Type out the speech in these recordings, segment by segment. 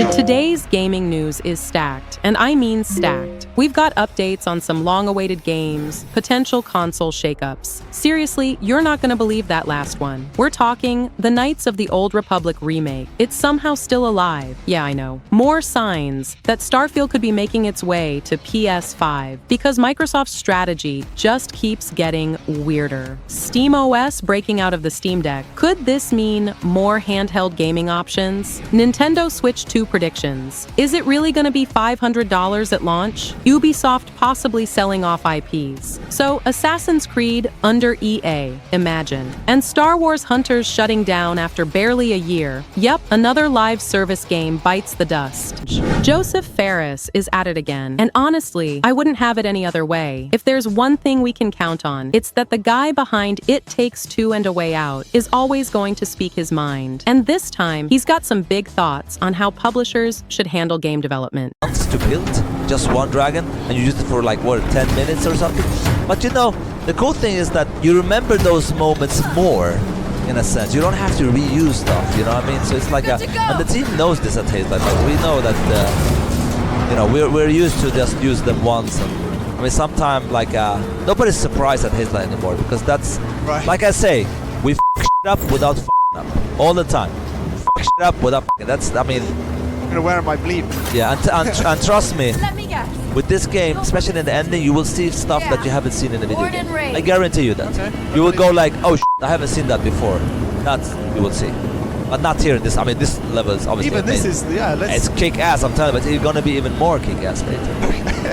Today's gaming news is stacked, and I mean stacked. We've got updates on some long-awaited games, potential console shakeups. Seriously, you're not gonna believe that last one. We're talking the Knights of the Old Republic remake. It's somehow still alive. Yeah, I know. More signs that Starfield could be making its way to PS5 because Microsoft's strategy just keeps getting weirder. SteamOS breaking out of the Steam Deck. Could this mean more handheld gaming options? Nintendo Switch 2 predictions. Is it really going to be $500 at launch? Ubisoft possibly selling off IPs. So Assassin's Creed under EA, imagine. And Star Wars Hunters shutting down after barely a year. Yep, another live service game bites the dust. Joseph Feras is at it again. And honestly, I wouldn't have it any other way. If there's one thing we can count on, it's that the guy behind It Takes Two and A Way Out is always going to speak his mind. And this time, he's got some big thoughts on how publishers should handle game development. To build just one dragon and you use it for like what, 10 minutes or something. But you know, the cool thing is that you remember those moments more in a sense. You don't have to reuse stuff, you know what I mean? So it's like and the team knows this at Haze. Like we know that you know, we're used to just use them once, and I mean sometimes like nobody's surprised at Haze anymore because that's right. Like I say, we f shit up without f***ing up all the time. F shit up without f***ing. That's, I mean, I'm gonna wear my bleep. Yeah, and trust me, Let me guess. with this game, especially in the ending, you will see stuff that you haven't seen in the video game. I guarantee you that. Okay. You will go like, oh shit, I haven't seen that before. That's, you will see. But not here in this, I mean this level is obviously even amazing. This is, yeah, it's kick-ass, I'm telling you, but it's gonna be even more kick-ass later.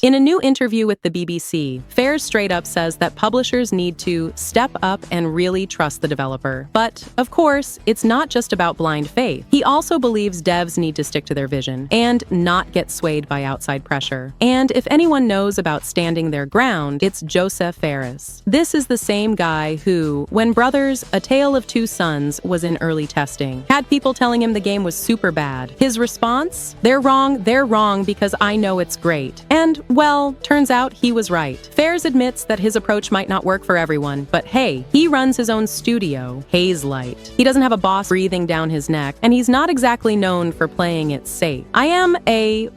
In a new interview with the BBC, Feras straight up says that publishers need to step up and really trust the developer. But, of course, it's not just about blind faith. He also believes devs need to stick to their vision and not get swayed by outside pressure. And if anyone knows about standing their ground, it's Joseph Feras. This is the same guy who, when Brothers: A Tale of Two Sons was in early testing, had people telling him the game was super bad. His response? They're wrong because I know it's great. And, well, turns out he was right. Feras admits that his approach might not work for everyone, but hey, he runs his own studio, Hazelight. He doesn't have a boss breathing down his neck, and he's not exactly known for playing it safe. I am a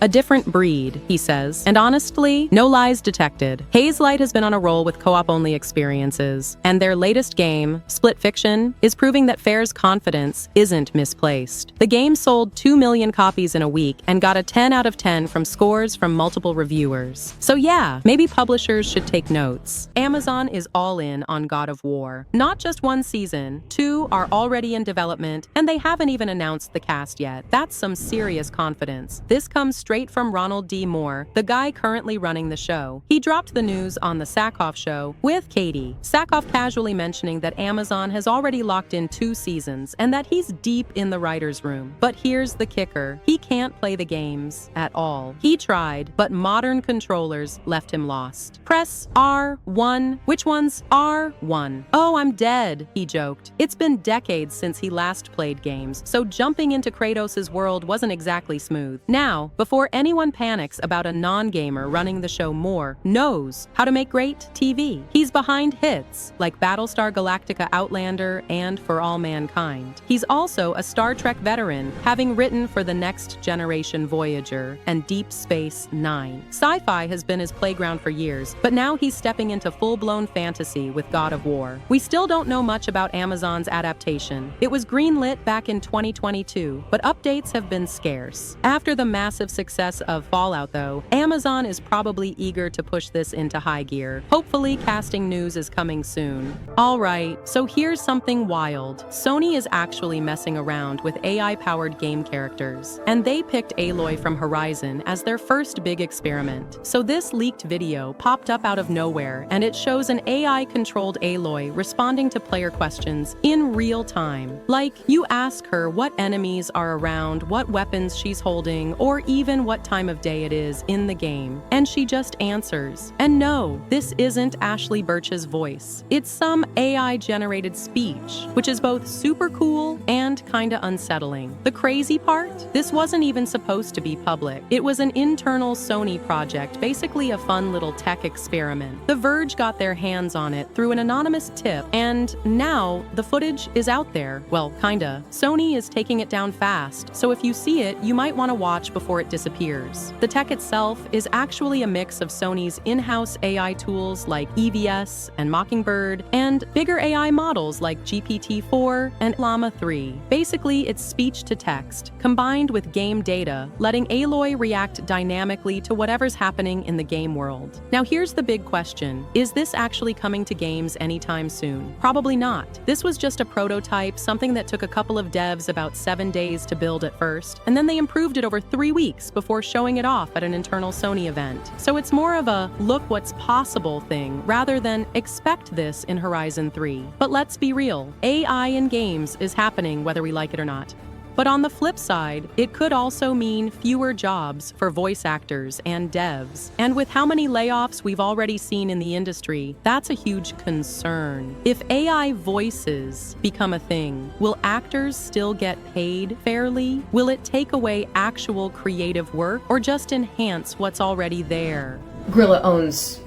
different breed, he says, and honestly, no lies detected. Hazelight has been on a roll with co-op-only experiences, and their latest game, Split Fiction, is proving that Feras' confidence isn't misplaced. The game sold 2 million copies in a week and got a 10 out of 10 from scores from multiple reviewers. So yeah, maybe publishers should take notes. Amazon is all in on God of War. Not just one season, 2 are already in development, and they haven't even announced the cast yet. That's some serious confidence. This comes straight from Ronald D. Moore, the guy currently running the show. He dropped the news on the Sackhoff Show with Katie. Sackhoff casually mentioning that Amazon has already locked in 2 seasons and that he's deep in the writer's room. But here's the kicker. He can't play the games at all. He tried, but modern controllers left him lost. Press R1. Which one's R1? Oh, I'm dead, he joked. It's been decades since he last played games, so jumping into Kratos' world wasn't exactly smooth. Now, before anyone panics about a non-gamer running the show, Moore knows how to make great TV. He's behind hits like Battlestar Galactica Outlander and For All Mankind. He's also a Star Trek veteran, having written for The Next Generation Voyager and Deep Space Nine. Sci-fi has been his playground for years, but now he's stepping into full-blown fantasy with God of War. We still don't know much about Amazon's adaptation. It was greenlit back in 2022, but updates have been scarce. After the massive success of Fallout, though, Amazon is probably eager to push this into high gear. Hopefully, casting news is coming soon. Alright, so here's something wild. Sony is actually messing around with AI-powered game characters, and they picked Aloy from Horizon as their first big experiment. So this leaked video popped up out of nowhere, and it shows an AI-controlled Aloy responding to player questions in real time. Like, you ask her what enemies are around, what weapons she's holding, or even what time of day it is in the game, and she just answers. And no, this isn't Ashley Burch's voice. It's some AI-generated speech, which is both super cool and kinda unsettling. The crazy part? This wasn't even supposed to be public. It was an internal internal Sony project, basically a fun little tech experiment. The Verge got their hands on it through an anonymous tip, and now the footage is out there. Well, kinda. Sony is taking it down fast, so if you see it, you might want to watch before it disappears. The tech itself is actually a mix of Sony's in-house AI tools like EVS and Mockingbird, and bigger AI models like GPT-4 and Llama 3. Basically, it's speech to text, combined with game data, letting Aloy react dynamically to whatever's happening in the game world. Now here's the big question. Is this actually coming to games anytime soon? Probably not. This was just a prototype, something that took a couple of devs about 7 days to build at first, and then they improved it over 3 weeks before showing it off at an internal Sony event. So it's more of a look what's possible thing rather than expect this in Horizon 3. But let's be real, AI in games is happening whether we like it or not. But on the flip side, it could also mean fewer jobs for voice actors and devs. And with how many layoffs we've already seen in the industry, that's a huge concern. If AI voices become a thing, will actors still get paid fairly? Will it take away actual creative work or just enhance what's already there? Grilla owns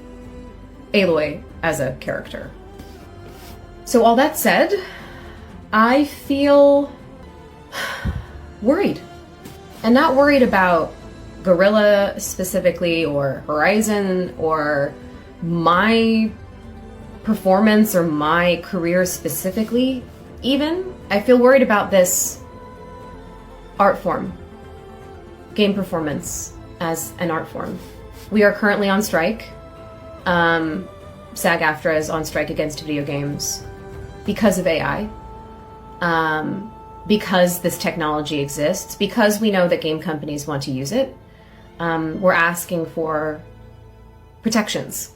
Aloy as a character. So all that said, I feel worried. And not worried about Guerrilla specifically or Horizon or my performance or my career specifically even. I feel worried about this art form, game performance as an art form. We are currently on strike. SAG-AFTRA is on strike against video games because of AI. Because this technology exists, because we know that game companies want to use it, we're asking for protections.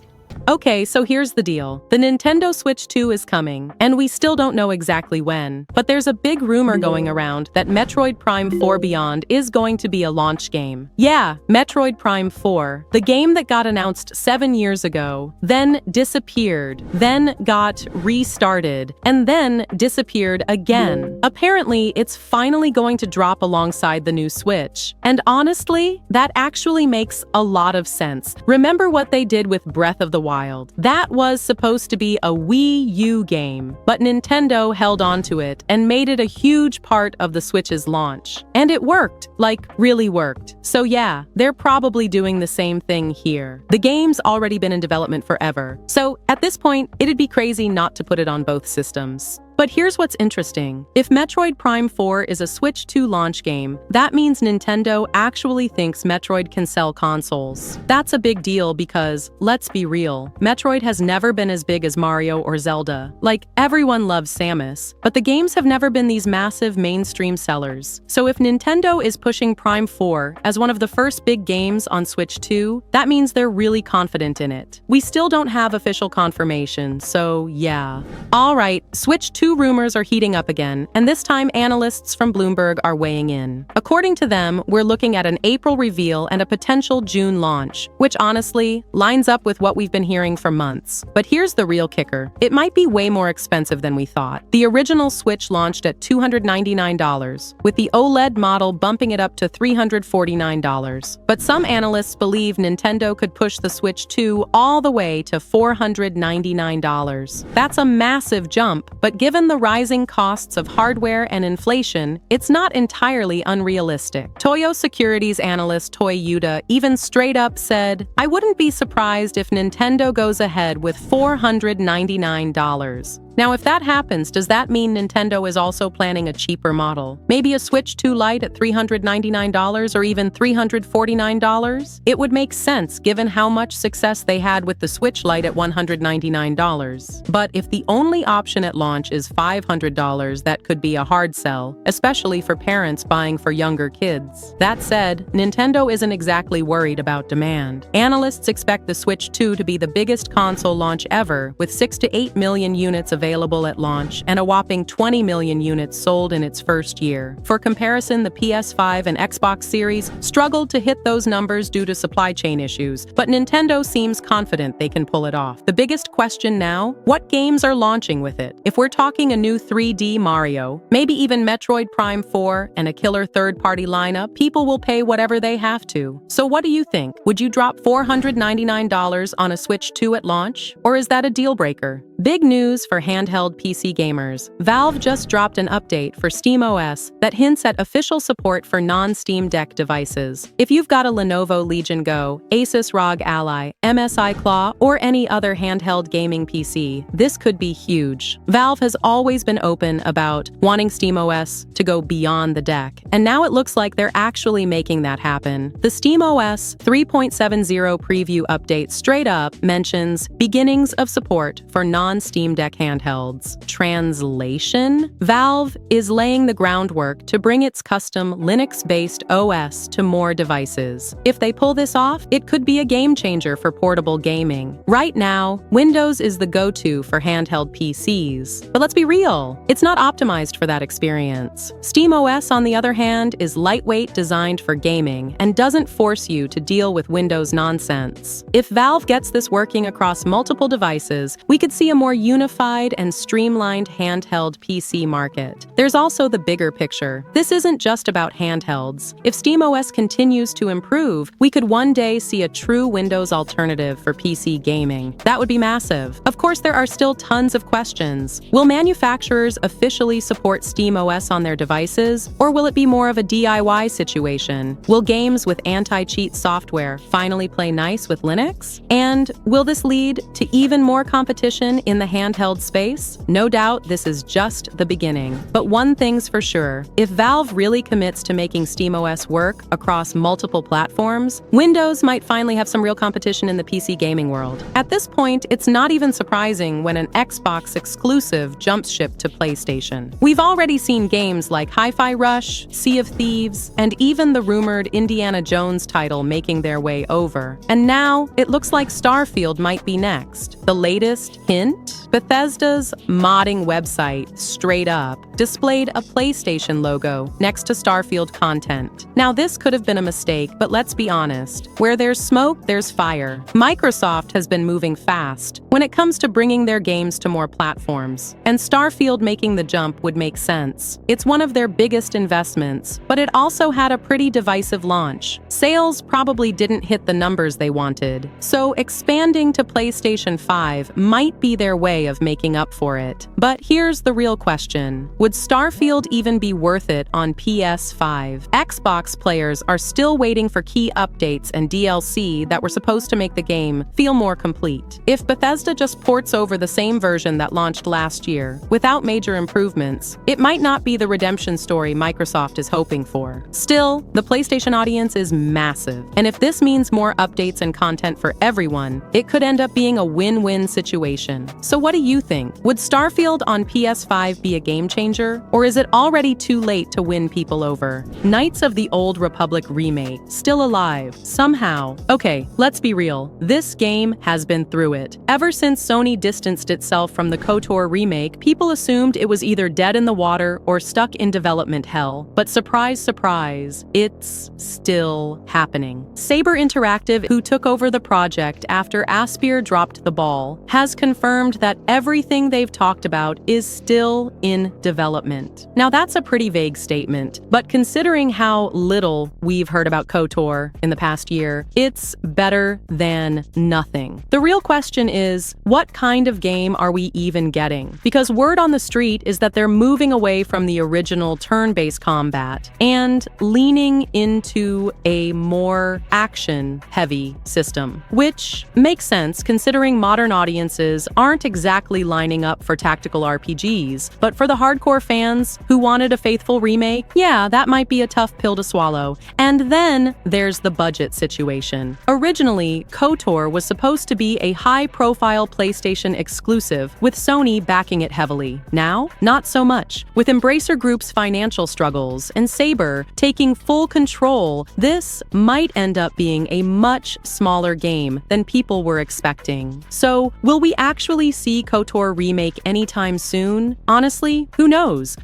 Okay, so here's the deal. The Nintendo Switch 2 is coming, and we still don't know exactly when. But there's a big rumor going around that Metroid Prime 4 Beyond is going to be a launch game. Yeah, Metroid Prime 4, the game that got announced 7 years ago, then disappeared, then got restarted, and then disappeared again. Apparently, it's finally going to drop alongside the new Switch. And honestly, that actually makes a lot of sense. Remember what they did with Breath of the Wild. That was supposed to be a Wii U game, but Nintendo held on to it and made it a huge part of the Switch's launch. And it worked, like really worked. So yeah, they're probably doing the same thing here. The game's already been in development forever, so at this point, it'd be crazy not to put it on both systems. But here's what's interesting. If Metroid Prime 4 is a Switch 2 launch game, that means Nintendo actually thinks Metroid can sell consoles. That's a big deal because, let's be real, Metroid has never been as big as Mario or Zelda. Like, everyone loves Samus, but the games have never been these massive mainstream sellers. So if Nintendo is pushing Prime 4 as one of the first big games on Switch 2, that means they're really confident in it. We still don't have official confirmation, so yeah. Alright, Switch 2 rumors are heating up again, and this time analysts from Bloomberg are weighing in. According to them, we're looking at an April reveal and a potential June launch, which honestly lines up with what we've been hearing for months. But here's the real kicker. It might be way more expensive than we thought. The original Switch launched at $299, with the OLED model bumping it up to $349. But some analysts believe Nintendo could push the Switch 2 all the way to $499. That's a massive jump, but given the rising costs of hardware and inflation, it's not entirely unrealistic. Toyo Securities analyst Toy Yuta even straight up said, "I wouldn't be surprised if Nintendo goes ahead with $499. Now, if that happens, does that mean Nintendo is also planning a cheaper model? Maybe a Switch 2 Lite at $399 or even $349? It would make sense given how much success they had with the Switch Lite at $199. But if the only option at launch is $500, that could be a hard sell, especially for parents buying for younger kids. That said, Nintendo isn't exactly worried about demand. Analysts expect the Switch 2 to be the biggest console launch ever, with 6 to 8 million units available available at launch and a whopping 20 million units sold in its first year. For comparison, the PS5 and Xbox Series struggled to hit those numbers due to supply chain issues, but Nintendo seems confident they can pull it off. The biggest question now, what games are launching with it? If we're talking a new 3D Mario, maybe even Metroid Prime 4 and a killer third-party lineup, people will pay whatever they have to. So what do you think? Would you drop $499 on a Switch 2 at launch? Or is that a deal breaker? Big news for handheld PC gamers. Valve just dropped an update for SteamOS that hints at official support for non-Steam Deck devices. If you've got a Lenovo Legion Go, Asus ROG Ally, MSI Claw, or any other handheld gaming PC, this could be huge. Valve has always been open about wanting SteamOS to go beyond the deck, and now it looks like they're actually making that happen. The SteamOS 3.70 preview update straight up mentions beginnings of support for non-Steam Deck handhelds. Translation? Valve is laying the groundwork to bring its custom Linux-based OS to more devices. If they pull this off, it could be a game changer for portable gaming. Right now, Windows is the go-to for handheld PCs. But let's be real, it's not optimized for that experience. SteamOS, on the other hand, is lightweight, designed for gaming, and doesn't force you to deal with Windows nonsense. If Valve gets this working across multiple devices, we could see a more unified and streamlined handheld PC market. There's also the bigger picture. This isn't just about handhelds. If SteamOS continues to improve, we could one day see a true Windows alternative for PC gaming. That would be massive. Of course, there are still tons of questions. Will manufacturers officially support SteamOS on their devices, or will it be more of a DIY situation? Will games with anti-cheat software finally play nice with Linux? And will this lead to even more competition in the handheld space? No doubt this is just the beginning. But one thing's for sure, if Valve really commits to making SteamOS work across multiple platforms, Windows might finally have some real competition in the PC gaming world. At this point, it's not even surprising when an Xbox exclusive jumps ship to PlayStation. We've already seen games like Hi-Fi Rush, Sea of Thieves, and even the rumored Indiana Jones title making their way over. And now, it looks like Starfield might be next. The latest hint? Bethesda's modding website, straight up, displayed a PlayStation logo next to Starfield content. Now, this could have been a mistake, but let's be honest. Where there's smoke, there's fire. Microsoft has been moving fast when it comes to bringing their games to more platforms, and Starfield making the jump would make sense. It's one of their biggest investments, but it also had a pretty divisive launch. Sales probably didn't hit the numbers they wanted, so expanding to PlayStation 5 might be their way of making up for it. But here's the real question. Would Starfield even be worth it on PS5? Xbox players are still waiting for key updates and DLC that were supposed to make the game feel more complete. If Bethesda just ports over the same version that launched last year, without major improvements, it might not be the redemption story Microsoft is hoping for. Still, the PlayStation audience is massive, and if this means more updates and content for everyone, it could end up being a win-win situation. So what do you think? Would Starfield on PS5 be a game changer, or is it already too late to win people over? Knights of the Old Republic remake, still alive, somehow. Okay, let's be real. This game has been through it. Ever since Sony distanced itself from the KOTOR remake, people assumed it was either dead in the water or stuck in development hell. But surprise, surprise, it's still happening. Saber Interactive, who took over the project after Aspyr dropped the ball, has confirmed that everything they've talked about is still in development. Now that's a pretty vague statement, but considering how little we've heard about KOTOR in the past year, it's better than nothing. The real question is, what kind of game are we even getting? Because word on the street is that they're moving away from the original turn-based combat and leaning into a more action-heavy system, which makes sense considering modern audiences aren't exactly lining up for tactical RPGs, but for the hardcore fans who wanted a faithful remake, yeah, that might be a tough pill to swallow. And then there's the budget situation. Originally, KOTOR was supposed to be a high-profile PlayStation exclusive, with Sony backing it heavily. Now, not so much. With Embracer Group's financial struggles and Saber taking full control, this might end up being a much smaller game than people were expecting. So, will we actually see see KOTOR remake anytime soon? Honestly, who knows?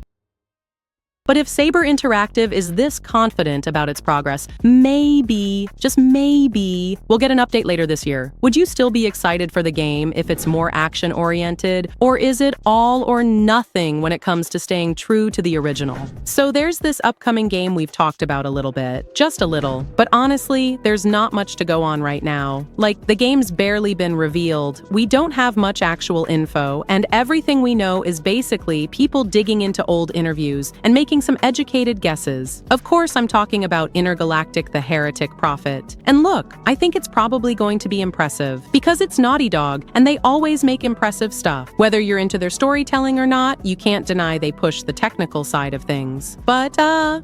But if Saber Interactive is this confident about its progress, maybe, just maybe, we'll get an update later this year. Would you still be excited for the game if it's more action-oriented? Or is it all or nothing when it comes to staying true to the original? So there's this upcoming game we've talked about a little bit, just a little. But honestly, there's not much to go on right now. Like, the game's barely been revealed, we don't have much actual info, and everything we know is basically people digging into old interviews and making some educated guesses. Of course, I'm talking about Intergalactic the Heretic Prophet. And look, I think it's probably going to be impressive, because it's Naughty Dog, and they always make impressive stuff. Whether you're into their storytelling or not, you can't deny they push the technical side of things. But,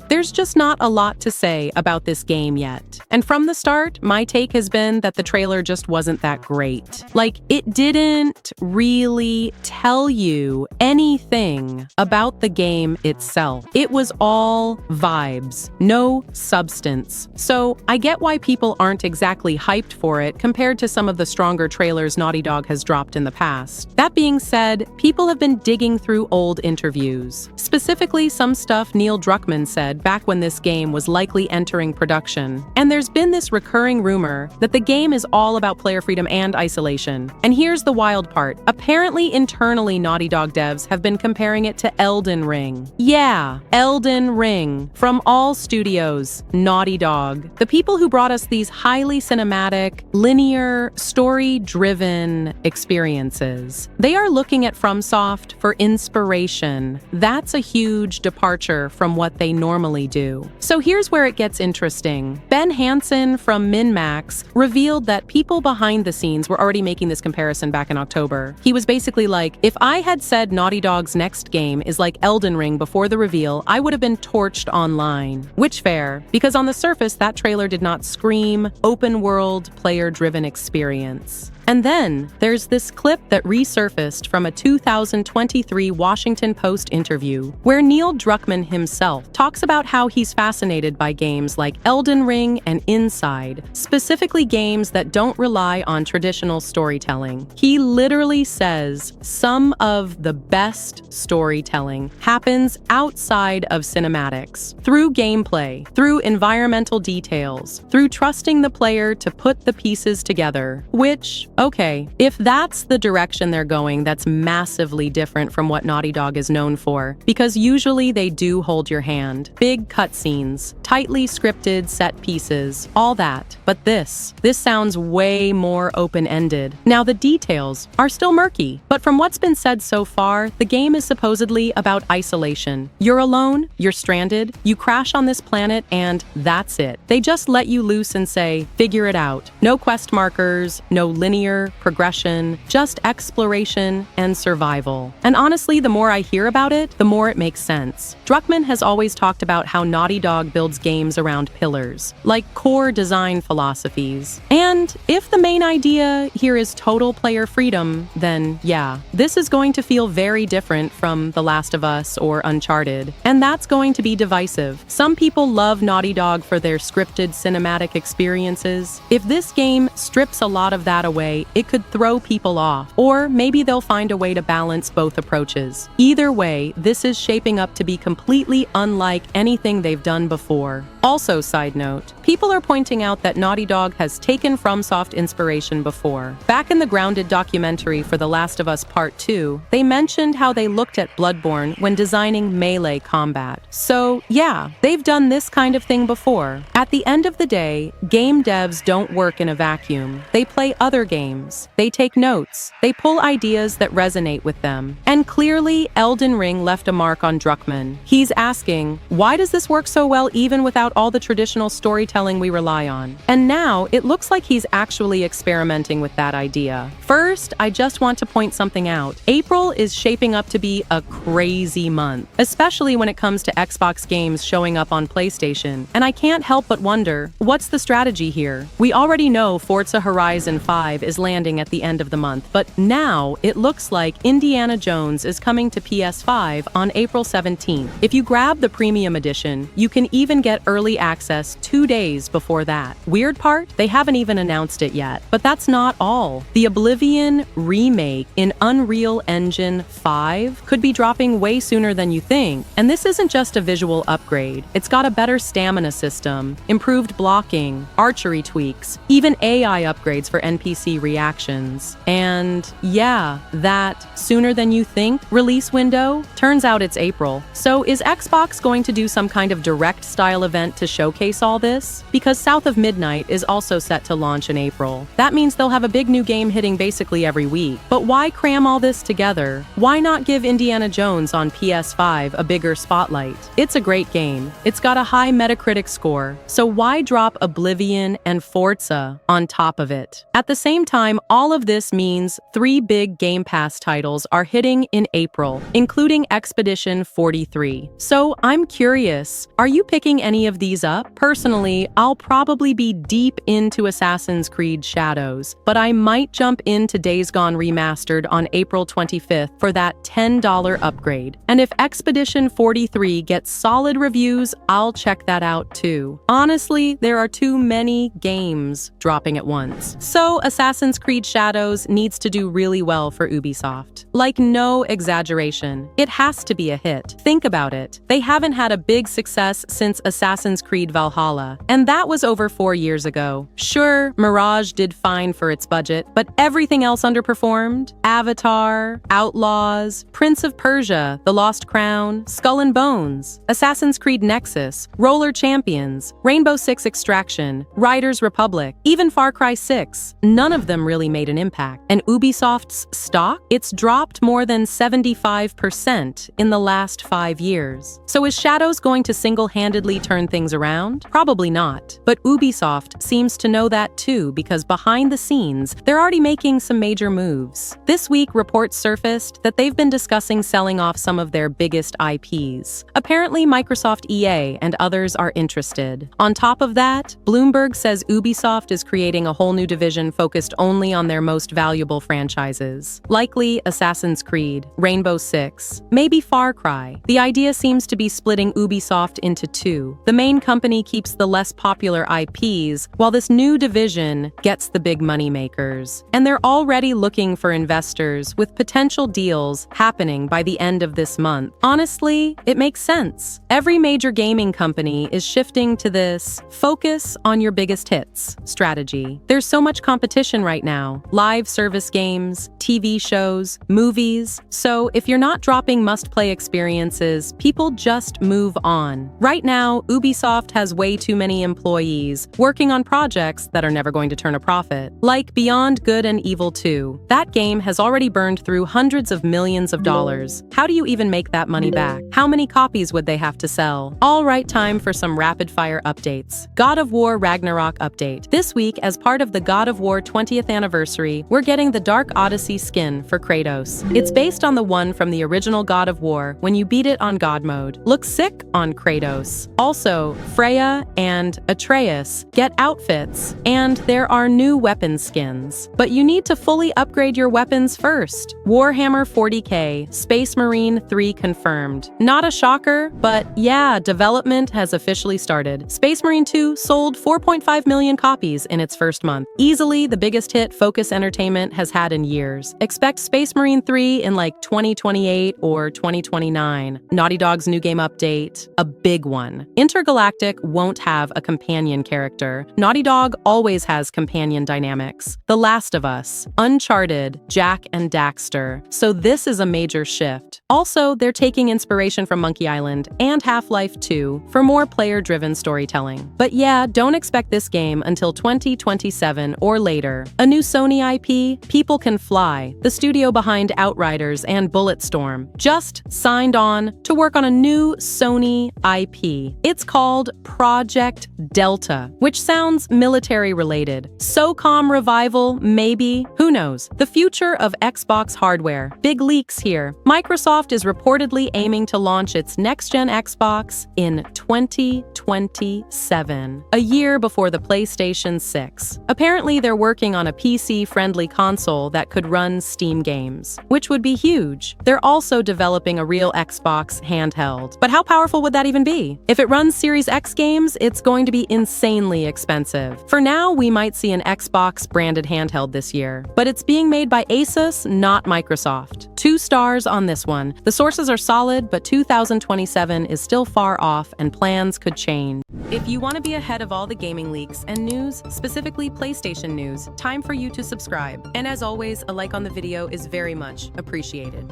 there's just not a lot to say about this game yet. And from the start, my take has been that the trailer just wasn't that great. Like, it didn't really tell you anything about the game itself. It was all vibes, no substance. So I get why people aren't exactly hyped for it compared to some of the stronger trailers Naughty Dog has dropped in the past. That being said, people have been digging through old interviews. Specifically, some stuff Neil Druckmann said back when this game was likely entering production. And there's been this recurring rumor that the game is all about player freedom and isolation. And here's the wild part. Apparently, internally, Naughty Dog devs have been comparing it to Elden Ring. Yeah, Elden Ring, from all studios, Naughty Dog. The people who brought us these highly cinematic, linear, story-driven experiences. They are looking at FromSoft for inspiration. That's a huge departure from what they normally do. So here's where it gets interesting. Ben Hansen from MinMax revealed that people behind the scenes were already making this comparison back in October. He was basically like, if I had said Naughty Dog's next game is like Elden Ring before the reveal, I would have been torched online. Which fair, because on the surface, that trailer did not scream open-world, player-driven experience. And then there's this clip that resurfaced from a 2023 Washington Post interview where Neil Druckmann himself talks about how he's fascinated by games like Elden Ring and Inside, specifically games that don't rely on traditional storytelling. He literally says some of the best storytelling happens outside of cinematics, through gameplay, through environmental details, through trusting the player to put the pieces together, which, okay, if that's the direction they're going, that's massively different from what Naughty Dog is known for, because usually they do hold your hand. Big cutscenes, tightly scripted set pieces, all that. But this sounds way more open-ended. Now, the details are still murky, but from what's been said so far, the game is supposedly about isolation. You're alone, you're stranded, you crash on this planet, and that's it. They just let you loose and say, figure it out. No quest markers, no linear progression, just exploration and survival. And honestly, the more I hear about it, the more it makes sense. Druckmann has always talked about how Naughty Dog builds games around pillars, like core design philosophies. And if the main idea here is total player freedom, then yeah, this is going to feel very different from The Last of Us or Uncharted. And that's going to be divisive. Some people love Naughty Dog for their scripted cinematic experiences. If this game strips a lot of that away, it could throw people off, or maybe they'll find a way to balance both approaches. Either way, this is shaping up to be completely unlike anything they've done before. Also, side note, people are pointing out that Naughty Dog has taken FromSoft inspiration before. Back in the Grounded documentary for The Last of Us Part 2, they mentioned how they looked at Bloodborne when designing melee combat. So, yeah, they've done this kind of thing before. At the end of the day, game devs don't work in a vacuum. They play other games. They take notes. They pull ideas that resonate with them. And clearly, Elden Ring left a mark on Druckmann. He's asking, why does this work so well even without all the traditional storytelling we rely on? And now, it looks like he's actually experimenting with that idea. First, I just want to point something out. April is shaping up to be a crazy month, especially when it comes to Xbox games showing up on PlayStation. And I can't help but wonder, what's the strategy here? We already know Forza Horizon 5 is is landing at the end of the month, but now it looks like Indiana Jones is coming to PS5 on April 17th. If you grab the premium edition, you can even get early access 2 days before that. Weird part? They haven't even announced it yet. But that's not all. The Oblivion remake in Unreal Engine 5 could be dropping way sooner than you think. And this isn't just a visual upgrade. It's got a better stamina system, improved blocking, archery tweaks, even AI upgrades for NPC reactions. And yeah, that sooner than you think release window, turns out it's April. So is Xbox going to do some kind of direct style event to showcase all this? Because South of Midnight is also set to launch in April. That means they'll have a big new game hitting basically every week. But why cram all this together? Why not give Indiana Jones on PS5 a bigger spotlight? It's a great game. It's got a high Metacritic score. So why drop Oblivion and Forza on top of it? At the same time, all of this means 3 big Game Pass titles are hitting in April, including Expedition 43. So I'm curious, are you picking any of these up? Personally, I'll probably be deep into Assassin's Creed Shadows, but I might jump into Days Gone Remastered on April 25th for that $10 upgrade. And if Expedition 43 gets solid reviews, I'll check that out too. Honestly, there are too many games dropping at once. So Assassin's Creed Shadows needs to do really well for Ubisoft. Like, no exaggeration. It has to be a hit. Think about it. They haven't had a big success since Assassin's Creed Valhalla, and that was over 4 years ago. Sure, Mirage did fine for its budget, but everything else underperformed. Avatar, Outlaws, Prince of Persia, The Lost Crown, Skull and Bones, Assassin's Creed Nexus, Roller Champions, Rainbow Six Extraction, Riders Republic, even Far Cry 6. None of them really made an impact. And Ubisoft's stock? It's dropped more than 75% in the last 5 years. So is Shadows going to single-handedly turn things around? Probably not. But Ubisoft seems to know that too, because behind the scenes, they're already making some major moves. This week, reports surfaced that they've been discussing selling off some of their biggest IPs. Apparently, Microsoft EA and others are interested. On top of that, Bloomberg says Ubisoft is creating a whole new division focused only on their most valuable franchises. Likely Assassin's Creed, Rainbow Six, maybe Far Cry. The idea seems to be splitting Ubisoft into 2. The main company keeps the less popular IPs, while this new division gets the big money makers. And they're already looking for investors, with potential deals happening by the end of this month. Honestly, it makes sense. Every major gaming company is shifting to this focus on your biggest hits strategy. There's so much competition right now. Live service games, TV shows, movies. So if you're not dropping must-play experiences, people just move on. Right now, Ubisoft has way too many employees working on projects that are never going to turn a profit. Like Beyond Good and Evil 2. That game has already burned through hundreds of millions of dollars. How do you even make that money back? How many copies would they have to sell? All right, time for some rapid-fire updates. God of War Ragnarok update. This week, as part of the God of War 20th anniversary, we're getting the Dark Odyssey skin for Kratos. It's based on the one from the original God of War when you beat it on God mode. Looks sick on Kratos. Also, Freya and Atreus get outfits, and there are new weapon skins. But you need to fully upgrade your weapons first. Warhammer 40k, Space Marine 3 confirmed. Not a shocker, but yeah, development has officially started. Space Marine 2 sold 4.5 million copies in its first month. Easily the biggest hit Focus Entertainment has had in years. Expect Space Marine 3 in like 2028 or 2029. Naughty Dog's new game update, a big one. Intergalactic won't have a companion character. Naughty Dog always has companion dynamics. The Last of Us, Uncharted, Jak and Daxter. So this is a major shift. Also, they're taking inspiration from Monkey Island and Half-Life 2 for more player-driven storytelling. But yeah, don't expect this game until 2027 or later. A new Sony IP, People Can Fly, the studio behind Outriders and Bulletstorm, just signed on to work on a new Sony IP. It's called Project Delta, which sounds military-related. SOCOM revival, maybe? Who knows? The future of Xbox hardware. Big leaks here. Microsoft is reportedly aiming to launch its next-gen Xbox in 2027, a year before the PlayStation 6. Apparently, they're working on on a PC-friendly console that could run Steam games, which would be huge. They're also developing a real Xbox handheld. But how powerful would that even be? If it runs Series X games, it's going to be insanely expensive. For now, we might see an Xbox-branded handheld this year, but it's being made by Asus, not Microsoft. 2 stars on this one. The sources are solid, but 2027 is still far off and plans could change. If you want to be ahead of all the gaming leaks and news, specifically PlayStation news, time for you to subscribe. And as always, a like on the video is very much appreciated.